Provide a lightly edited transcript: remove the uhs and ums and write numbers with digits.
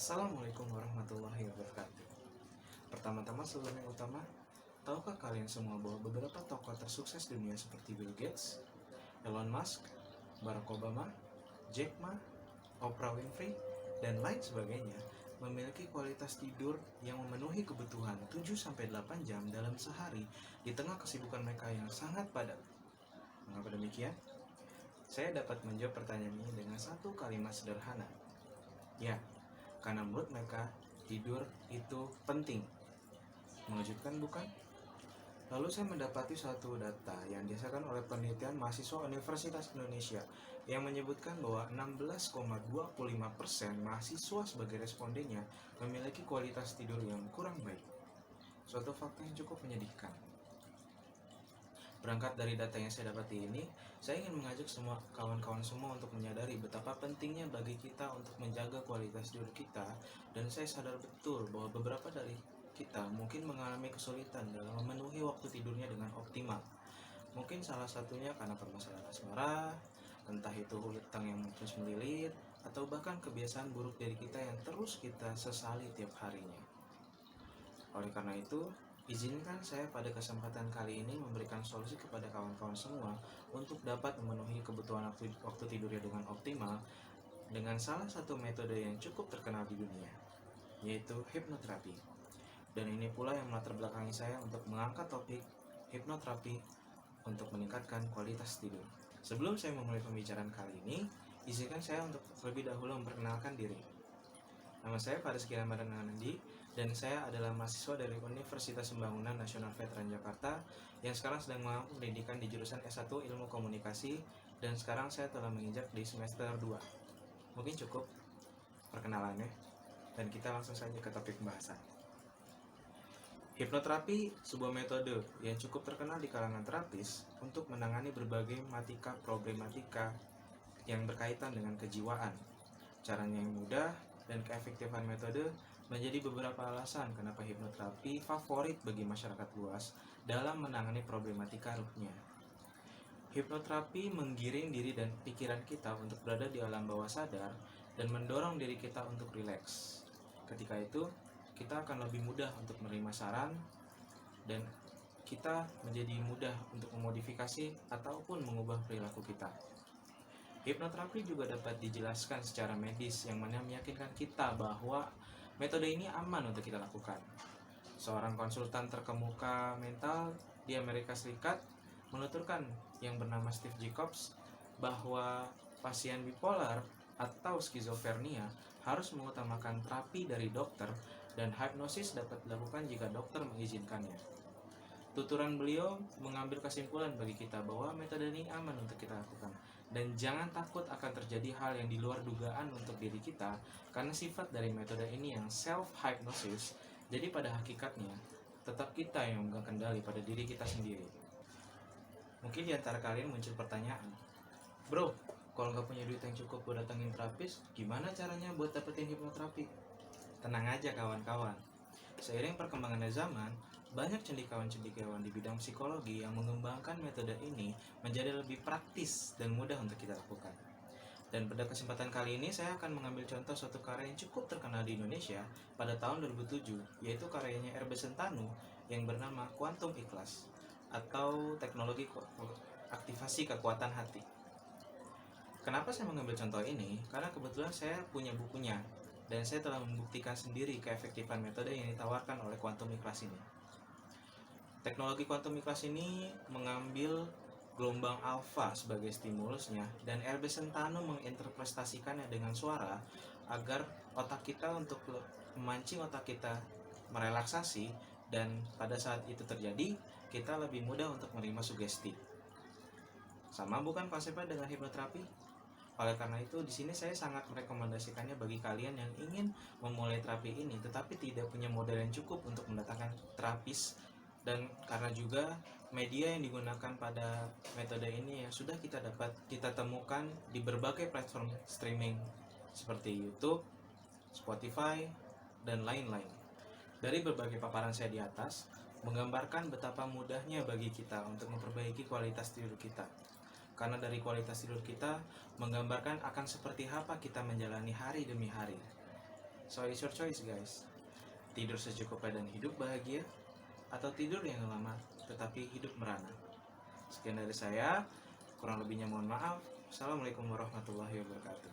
Assalamualaikum warahmatullahi wabarakatuh. Pertama-tama sebelum yang utama, tahukah kalian semua bahwa beberapa tokoh tersukses dunia seperti Bill Gates, Elon Musk, Barack Obama, Jack Ma, Oprah Winfrey, dan lain sebagainya memiliki kualitas tidur yang memenuhi kebutuhan 7-8 jam dalam sehari di tengah kesibukan mereka yang sangat padat. Mengapa demikian? Saya dapat menjawab pertanyaan ini dengan satu kalimat sederhana. Ya, karena menurut mereka tidur itu penting. Mengejutkan bukan? Lalu saya mendapati suatu data yang dihasilkan oleh penelitian mahasiswa Universitas Indonesia yang menyebutkan bahwa 16,25% mahasiswa sebagai respondennya memiliki kualitas tidur yang kurang baik. Suatu fakta yang cukup menyedihkan. Berangkat dari data yang saya dapati ini, saya ingin mengajak semua kawan-kawan semua untuk menyadari betapa pentingnya bagi kita untuk menjaga kualitas tidur kita, dan saya sadar betul bahwa beberapa dari kita mungkin mengalami kesulitan dalam memenuhi waktu tidurnya dengan optimal. Mungkin salah satunya karena permasalahan asmara, entah itu hutang yang terus melilit, atau bahkan kebiasaan buruk dari kita yang terus kita sesali tiap harinya. Oleh karena itu, izinkan saya pada kesempatan kali ini memberikan solusi kepada kawan-kawan semua untuk dapat memenuhi kebutuhan waktu tidurnya dengan optimal dengan salah satu metode yang cukup terkenal di dunia, yaitu hipnoterapi. Dan ini pula yang melatar belakangi saya untuk mengangkat topik hipnoterapi untuk meningkatkan kualitas tidur. Sebelum saya memulai pembicaraan kali ini, izinkan saya untuk terlebih dahulu memperkenalkan diri. Nama saya Faris Kiramadan Anandi, dan saya adalah mahasiswa dari Universitas Pembangunan Nasional Veteran Jakarta yang sekarang sedang menempuh pendidikan di jurusan S1 Ilmu Komunikasi, dan sekarang saya telah menginjak di semester 2. Mungkin cukup perkenalannya, dan kita langsung saja ke topik pembahasan. Hipnoterapi sebuah metode yang cukup terkenal di kalangan terapis untuk menangani berbagai problematika yang berkaitan dengan kejiwaan. Caranya yang mudah dan keefektifan metode menjadi beberapa alasan kenapa hipnoterapi favorit bagi masyarakat luas dalam menangani problematika ruhnya. Hipnoterapi menggiring diri dan pikiran kita untuk berada di alam bawah sadar dan mendorong diri kita untuk rileks. Ketika itu, kita akan lebih mudah untuk menerima saran dan kita menjadi mudah untuk memodifikasi ataupun mengubah perilaku kita. Hipnoterapi juga dapat dijelaskan secara medis yang mana meyakinkan kita bahwa metode ini aman untuk kita lakukan. Seorang konsultan terkemuka mental di Amerika Serikat menuturkan yang bernama Steve Jacobs bahwa pasien bipolar atau skizofrenia harus mengutamakan terapi dari dokter dan hipnosis dapat dilakukan jika dokter mengizinkannya. Tuturan beliau mengambil kesimpulan bagi kita bahwa metode ini aman untuk kita lakukan, dan jangan takut akan terjadi hal yang di luar dugaan untuk diri kita karena sifat dari metode ini yang self-hypnosis. Jadi pada hakikatnya tetap kita yang memegang kendali pada diri kita sendiri. Mungkin di antara kalian muncul pertanyaan, bro, kalau nggak punya duit yang cukup buat datangin terapis, gimana caranya buat dapetin hipnoterapi? Tenang aja kawan-kawan. Seiring perkembangan zaman, banyak cendekiawan-cendekiawan di bidang psikologi yang mengembangkan metode ini menjadi lebih praktis dan mudah untuk kita lakukan. Dan pada kesempatan kali ini saya akan mengambil contoh suatu karya yang cukup terkenal di Indonesia pada tahun 2007, yaitu karyanya R.B. Sentanu yang bernama Quantum Ikhlas atau teknologi aktivasi kekuatan hati. Kenapa saya mengambil contoh ini? Karena kebetulan saya punya bukunya dan saya telah membuktikan sendiri keefektifan metode yang ditawarkan oleh Quantum Ikhlas ini. Teknologi Quantum Ikhlas ini mengambil gelombang alfa sebagai stimulusnya, dan R.B. Sentanu menginterpretasikannya dengan suara agar otak kita untuk memancing otak kita merelaksasi, dan pada saat itu terjadi, kita lebih mudah untuk menerima sugesti. Sama bukan konsepnya dengan hipnoterapi? Oleh karena itu, di sini saya sangat merekomendasikannya bagi kalian yang ingin memulai terapi ini, tetapi tidak punya modal yang cukup untuk mendatangkan terapis, dan karena juga media yang digunakan pada metode ini yang sudah kita temukan di berbagai platform streaming seperti YouTube, Spotify, dan lain-lain. Dari berbagai paparan saya di atas, menggambarkan betapa mudahnya bagi kita untuk memperbaiki kualitas tidur kita. Karena dari kualitas tidur kita menggambarkan akan seperti apa kita menjalani hari demi hari. So it's your choice guys. Tidur secukupnya dan hidup bahagia, atau tidur yang lama tetapi hidup merana. Sekian dari saya, kurang lebihnya mohon maaf. Assalamualaikum warahmatullahi wabarakatuh.